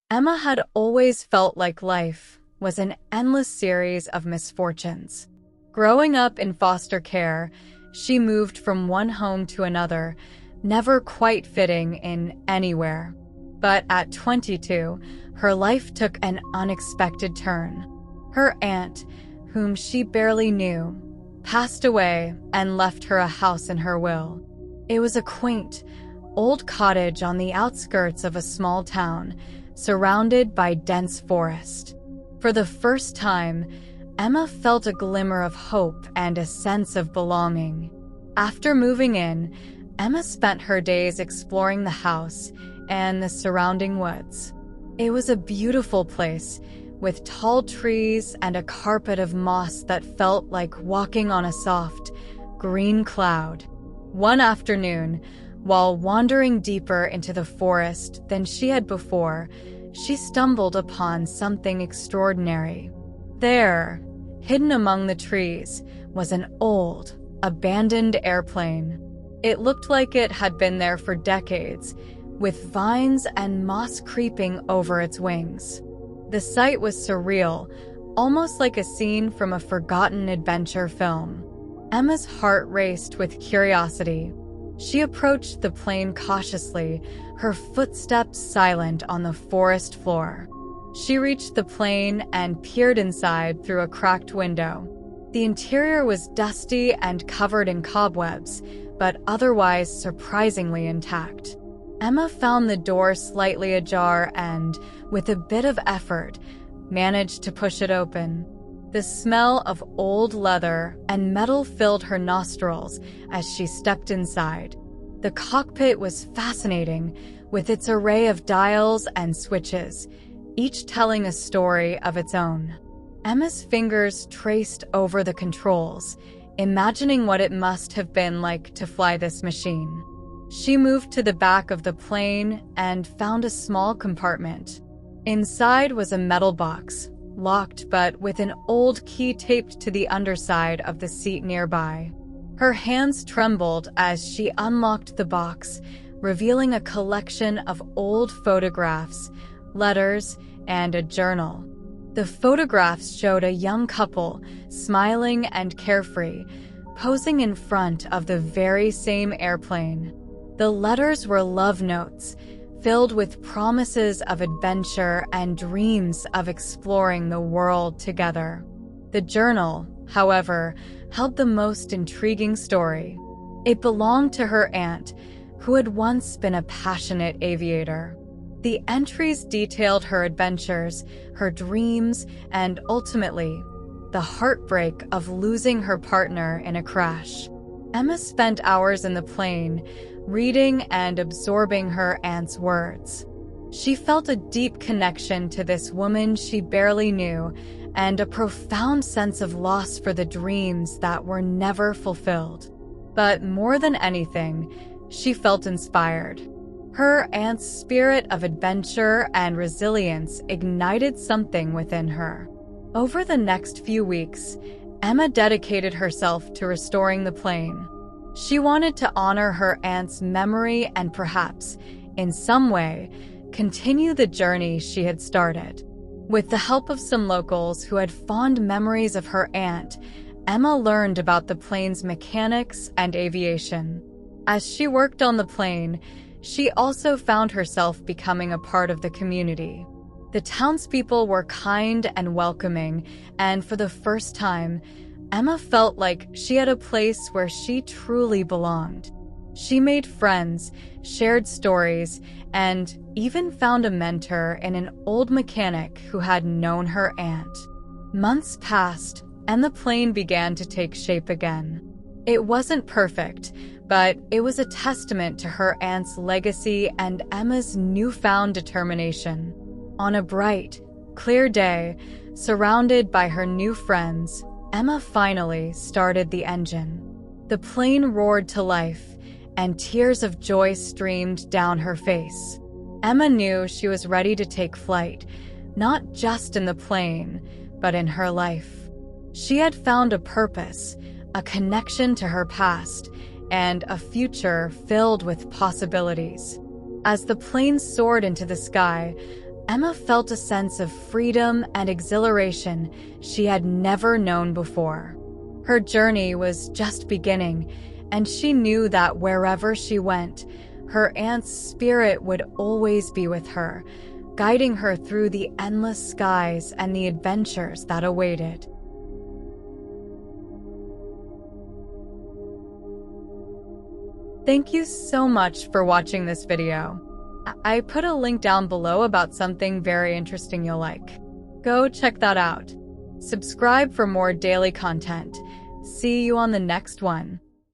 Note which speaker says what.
Speaker 1: Emma had always felt like life was an endless series of misfortunes. Growing up in foster care, she moved from one home to another, never quite fitting in anywhere. But at 22, her life took an unexpected turn. Her aunt, whom she barely knew, passed away and left her a house in her will. It was a quaint, old cottage on the outskirts of a small town, surrounded by dense forest. For the first time, Emma felt a glimmer of hope and a sense of belonging. After moving in, Emma spent her days exploring the house and the surrounding woods. It was a beautiful place, with tall trees and a carpet of moss that felt like walking on a soft, green cloud. One afternoon, while wandering deeper into the forest than she had before, she stumbled upon something extraordinary. There, hidden among the trees, was an old, abandoned airplane. It looked like it had been there for decades, with vines and moss creeping over its wings. The sight was surreal, almost like a scene from a forgotten adventure film. Emma's heart raced with curiosity. She approached the plane cautiously, her footsteps silent on the forest floor. She reached the plane and peered inside through a cracked window. The interior was dusty and covered in cobwebs, but otherwise surprisingly intact. Emma found the door slightly ajar and, with a bit of effort, managed to push it open. The smell of old leather and metal filled her nostrils as she stepped inside. The cockpit was fascinating, with its array of dials and switches, each telling a story of its own. Emma's fingers traced over the controls, imagining what it must have been like to fly this machine. She moved to the back of the plane and found a small compartment. Inside was a metal box, locked but with an old key taped to the underside of the seat nearby. Her hands trembled as she unlocked the box, revealing a collection of old photographs, letters, and a journal. The photographs showed a young couple, smiling and carefree, posing in front of the very same airplane. The letters were love notes, filled with promises of adventure and dreams of exploring the world together. The journal, however, held the most intriguing story. It belonged to her aunt, who had once been a passionate aviator. The entries detailed her adventures, her dreams, and ultimately, the heartbreak of losing her partner in a crash. Emma spent hours in the plane, reading and absorbing her aunt's words. She felt a deep connection to this woman she barely knew, and a profound sense of loss for the dreams that were never fulfilled. But more than anything, she felt inspired. Her aunt's spirit of adventure and resilience ignited something within her. Over the next few weeks, Emma dedicated herself to restoring the plane. She wanted to honor her aunt's memory and perhaps, in some way, continue the journey she had started. With the help of some locals who had fond memories of her aunt, Emma learned about the plane's mechanics and aviation. As she worked on the plane, she also found herself becoming a part of the community. The townspeople were kind and welcoming, and for the first time, Emma felt like she had a place where she truly belonged. She made friends, shared stories, and even found a mentor in an old mechanic who had known her aunt. Months passed, and the plane began to take shape again. It wasn't perfect, but it was a testament to her aunt's legacy and Emma's newfound determination. On a bright, clear day, surrounded by her new friends, Emma finally started the engine. The plane roared to life, and tears of joy streamed down her face. Emma knew she was ready to take flight, not just in the plane, but in her life. She had found a purpose, a connection to her past, and a future filled with possibilities. As the plane soared into the sky, Emma felt a sense of freedom and exhilaration she had never known before. Her journey was just beginning, and she knew that wherever she went, her aunt's spirit would always be with her, guiding her through the endless skies and the adventures that awaited. Thank you so much for watching this video. I put a link down below about something very interesting you'll like. Go check that out. Subscribe for more daily content. See you on the next one.